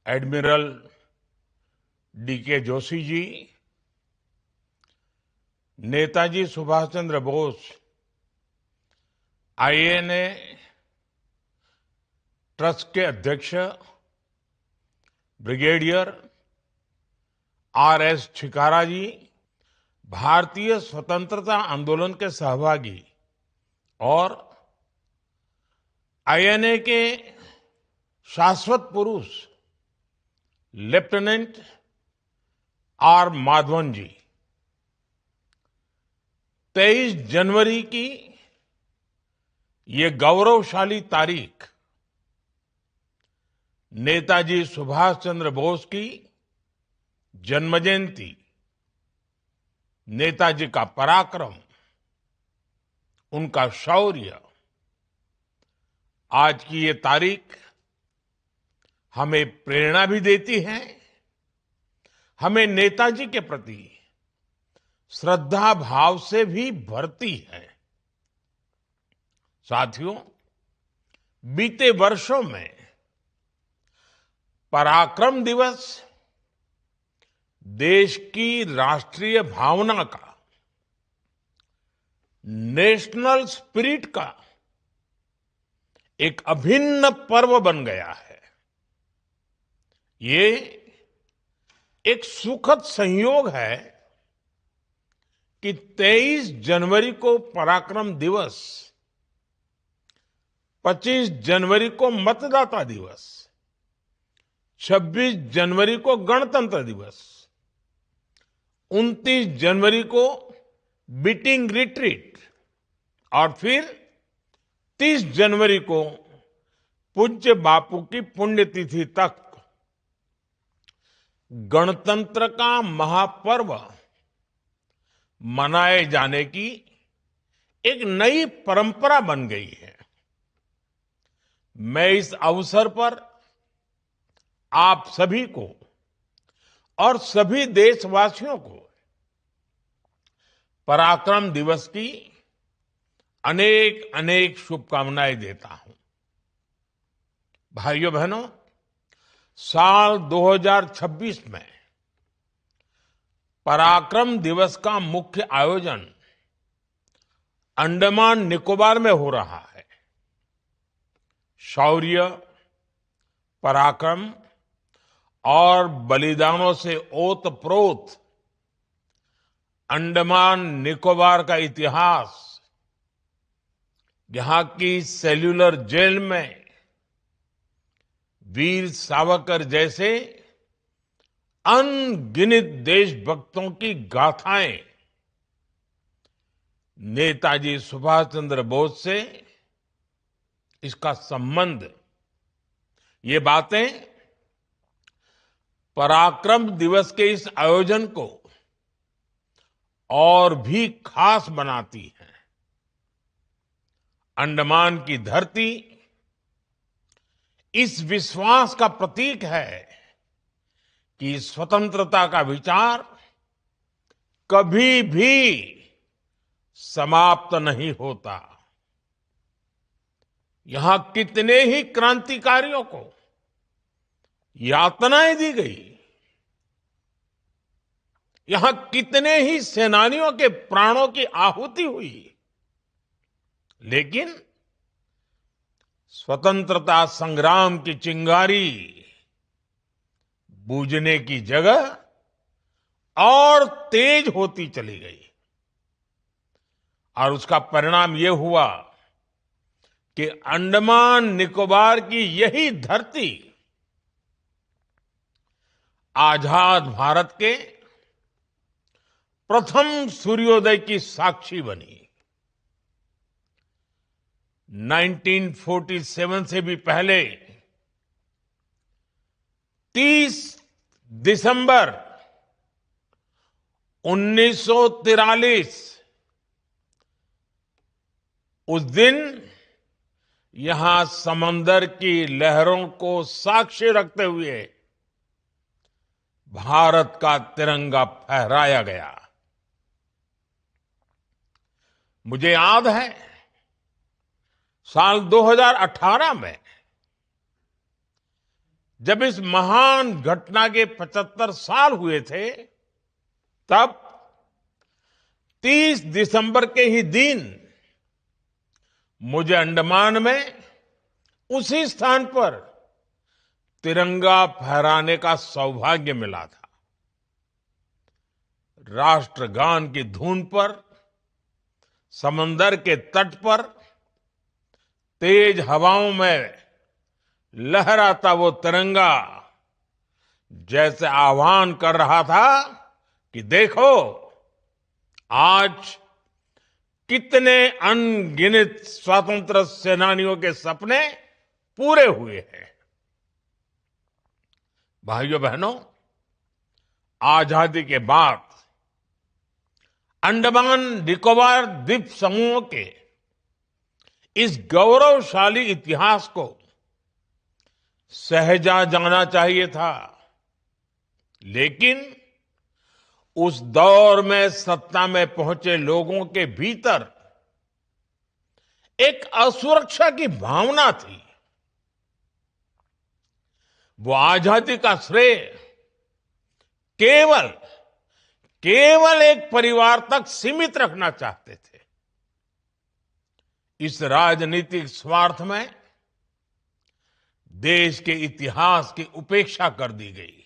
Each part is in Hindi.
Admiral DK Joshi ji, Netaji Subhash Chandra Bose INA trust के अध्यक्ष ब्रिगेडियर आरएस छिकारा जी, भारतीय स्वतंत्रता आंदोलन के सहभागी और आईएनए के शाश्वत पुरुष लेफ्टिनेंट आर माधवन जी, 23 जनवरी की ये गौरवशाली तारीख नेताजी सुभाष चंद्र बोस की जन्मजयंती, नेताजी का पराक्रम, उनका शौर्य, आज की ये तारीख हमें प्रेरणा भी देती है, हमें नेताजी के प्रति श्रद्धा भाव से भी भरती है। साथियों, बीते वर्षों में पराक्रम दिवस देश की राष्ट्रीय भावना का, नेशनल स्पिरिट का एक अभिन्न पर्व बन गया है। ये एक सुखद संयोग है कि 23 जनवरी को पराक्रम दिवस, 25 जनवरी को मतदाता दिवस, 26 जनवरी को गणतंत्र दिवस, 29 जनवरी को बीटिंग रिट्रीट और फिर 30 जनवरी को पूज्य बापू की पुण्यतिथि तक गणतंत्र का महापर्व मनाए जाने की एक नई परंपरा बन गई है। मैं इस अवसर पर आप सभी को और सभी देशवासियों को पराक्रम दिवस की अनेक अनेक शुभकामनाएं देता हूं। भाइयों बहनों, साल 2026 में पराक्रम दिवस का मुख्य आयोजन अंडमान निकोबार में हो रहा है। शौर्य, पराक्रम और बलिदानों से ओतप्रोत अंडमान निकोबार का इतिहास, यहां की सेल्यूलर जेल में वीर सावरकर जैसे अनगिनत देशभक्तों की गाथाएं, नेताजी सुभाष चंद्र बोस से इसका संबंध, ये बातें पराक्रम दिवस के इस आयोजन को और भी खास बनाती हैं। अंडमान की धरती इस विश्वास का प्रतीक है कि स्वतंत्रता का विचार कभी भी समाप्त नहीं होता। यहां कितने ही क्रांतिकारियों को यातनाएं दी गई, यहां कितने ही सेनानियों के प्राणों की आहुति हुई, लेकिन स्वतंत्रता संग्राम की चिंगारी बूझने की जगह और तेज होती चली गई। और उसका परिणाम यह हुआ कि अंडमान निकोबार की यही धरती आजाद भारत के प्रथम सूर्योदय की साक्षी बनी। 1947 से भी पहले 30 दिसंबर 1943 उस दिन यहां समंदर की लहरों को साक्षी रखते हुए भारत का तिरंगा फहराया गया। मुझे याद है साल 2018 में जब इस महान घटना के 75 साल हुए थे, तब 30 दिसंबर के ही दिन मुझे अंडमान में उसी स्थान पर तिरंगा फहराने का सौभाग्य मिला था। राष्ट्रगान की धुन पर, समंदर के तट पर, तेज हवाओं में लहराता वो तिरंगा जैसे आह्वान कर रहा था कि देखो, आज कितने अनगिनत स्वतंत्र सेनानियों के सपने पूरे हुए हैं। भाइयों बहनों, आजादी के बाद अंडमान निकोबार द्वीप समूह के इस गौरवशाली इतिहास को सहेजा जाना चाहिए था, लेकिन उस दौर में सत्ता में पहुंचे लोगों के भीतर एक असुरक्षा की भावना थी। वो आजादी का श्रेय केवल एक परिवार तक सीमित रखना चाहते थे। इस राजनीतिक स्वार्थ में देश के इतिहास की उपेक्षा कर दी गई।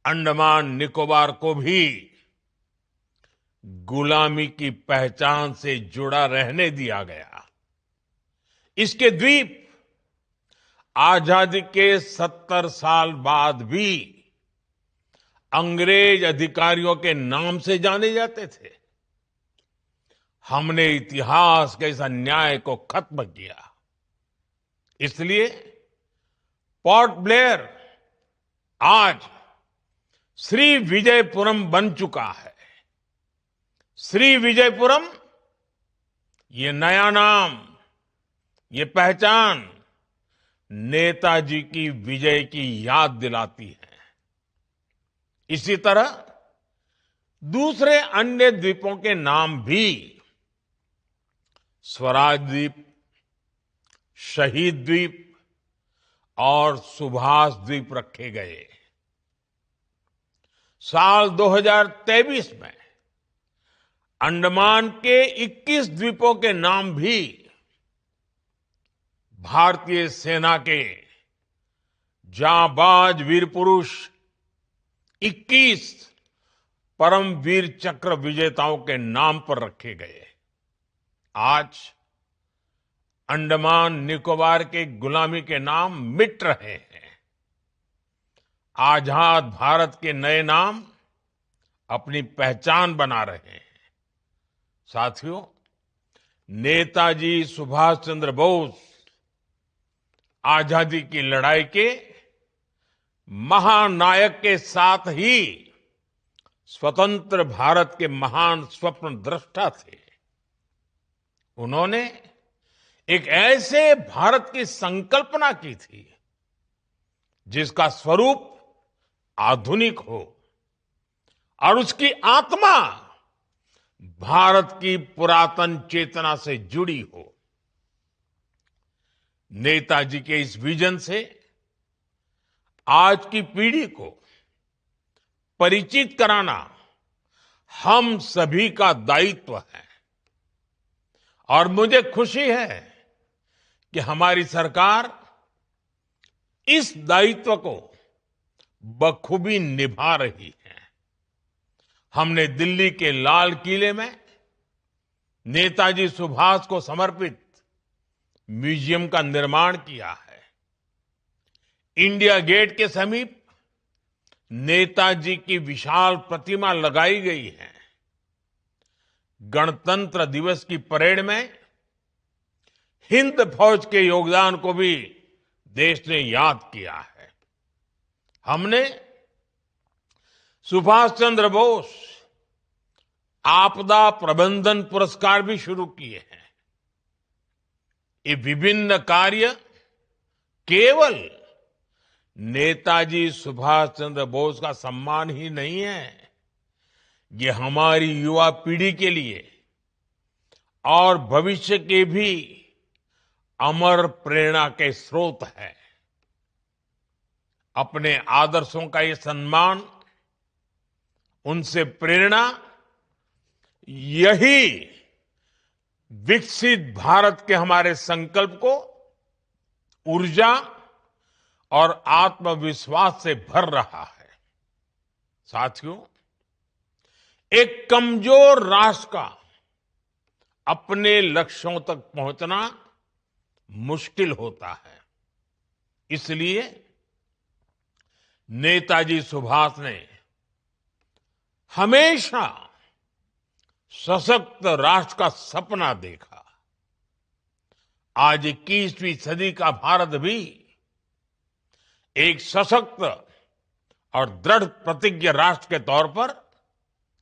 अंडमान निकोबार को भी गुलामी की पहचान से जुड़ा रहने दिया गया। इसके द्वीप आजादी के 70 साल बाद भी अंग्रेज अधिकारियों के नाम से जाने जाते थे। हमने इतिहास के इस अन्याय को खत्म किया। इसलिए पोर्ट ब्लेयर आज श्री विजयपुरम बन चुका है। श्री विजयपुरम, ये नया नाम, ये पहचान नेताजी की विजय की याद दिलाती है। इसी तरह दूसरे अन्य द्वीपों के नाम भी स्वराज द्वीप, शहीद द्वीप और सुभाष द्वीप रखे गए। साल 2023 में अंडमान के 21 द्वीपों के नाम भी भारतीय सेना के जांबाज वीर पुरुष 21 परमवीर चक्र विजेताओं के नाम पर रखे गए। आज अंडमान निकोबार के गुलामी के नाम मिट रहे हैं। आजाद भारत के नए नाम अपनी पहचान बना रहे हैं। साथियों, नेताजी सुभाष चंद्र बोस आजादी की लड़ाई के महानायक के साथ ही स्वतंत्र भारत के महान स्वप्न दृष्टा थे। उन्होंने एक ऐसे भारत की संकल्पना की थी जिसका स्वरूप आधुनिक हो और उसकी आत्मा भारत की पुरातन चेतना से जुड़ी हो। नेताजी के इस विजन से आज की पीढ़ी को परिचित कराना हम सभी का दायित्व है। और मुझे खुशी है कि हमारी सरकार इस दायित्व को बखूबी निभा रही है। हमने दिल्ली के लाल किले में नेताजी सुभाष को समर्पित म्यूजियम का निर्माण किया है। इंडिया गेट के समीप नेताजी की विशाल प्रतिमा लगाई गई है। गणतंत्र दिवस की परेड में हिंद फौज के योगदान को भी देश ने याद किया है। हमने सुभाष चंद्र बोस आपदा प्रबंधन पुरस्कार भी शुरू किए हैं। ये विभिन्न कार्य केवल नेताजी सुभाष चंद्र बोस का सम्मान ही नहीं है, ये हमारी युवा पीढ़ी के लिए और भविष्य के भी अमर प्रेरणा के स्रोत है। अपने आदर्शों का ये सम्मान, उनसे प्रेरणा, यही विकसित भारत के हमारे संकल्प को ऊर्जा और आत्मविश्वास से भर रहा है। साथियों, एक कमजोर राष्ट्र का अपने लक्ष्यों तक पहुंचना मुश्किल होता है। इसलिए नेताजी सुभाष ने हमेशा सशक्त राष्ट्र का सपना देखा। आज 21वीं सदी का भारत भी एक सशक्त और दृढ़ प्रतिज्ञ राष्ट्र के तौर पर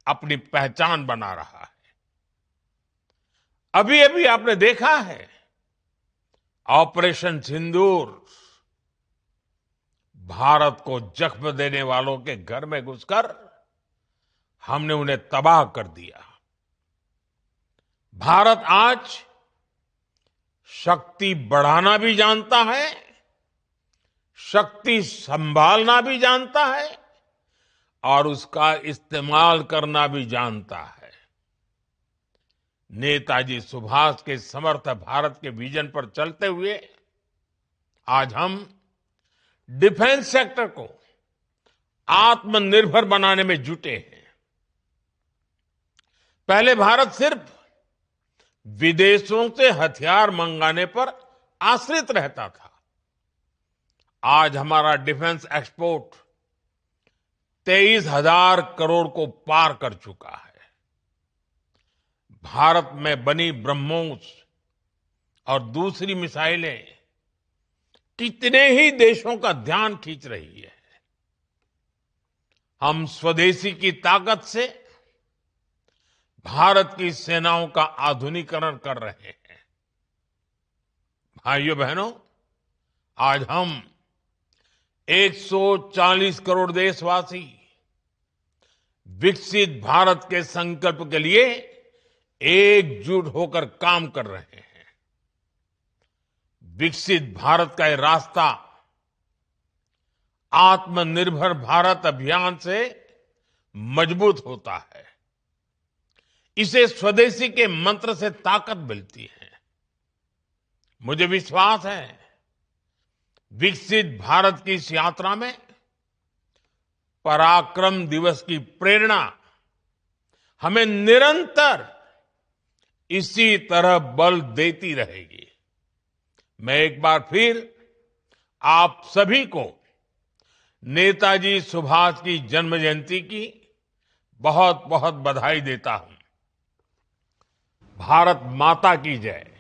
अपनी पहचान बना रहा है। अभी अभी आपने देखा है, ऑपरेशन सिंदूर भारत को जख्म देने वालों के घर में घुसकर हमने उन्हें तबाह कर दिया। भारत आज शक्ति बढ़ाना भी जानता है, शक्ति संभालना भी जानता है और उसका इस्तेमाल करना भी जानता है। नेताजी सुभाष के समर्थ भारत के विजन पर चलते हुए आज हम डिफेंस सेक्टर को आत्मनिर्भर बनाने में जुटे हैं। पहले भारत सिर्फ विदेशों से हथियार मंगाने पर आश्रित रहता था। आज हमारा डिफेंस एक्सपोर्ट 23,000 करोड़ को पार कर चुका है। भारत में बनी ब्रह्मोस और दूसरी मिसाइलें कितने ही देशों का ध्यान खींच रही है। हम स्वदेशी की ताकत से भारत की सेनाओं का आधुनिकीकरण कर रहे हैं। भाइयों बहनों, आज हम 140 करोड़ देशवासी विकसित भारत के संकल्प के लिए एकजुट होकर काम कर रहे हैं। विकसित भारत का ये रास्ता आत्मनिर्भर भारत अभियान से मजबूत होता है। इसे स्वदेशी के मंत्र से ताकत मिलती है। मुझे विश्वास है, विकसित भारत की इस यात्रा में पराक्रम दिवस की प्रेरणा हमें निरंतर इसी तरह बल देती रहेगी। मैं एक बार फिर आप सभी को नेताजी सुभाष की जन्म जयंती की बहुत बहुत बधाई देता हूं। भारत माता की जय।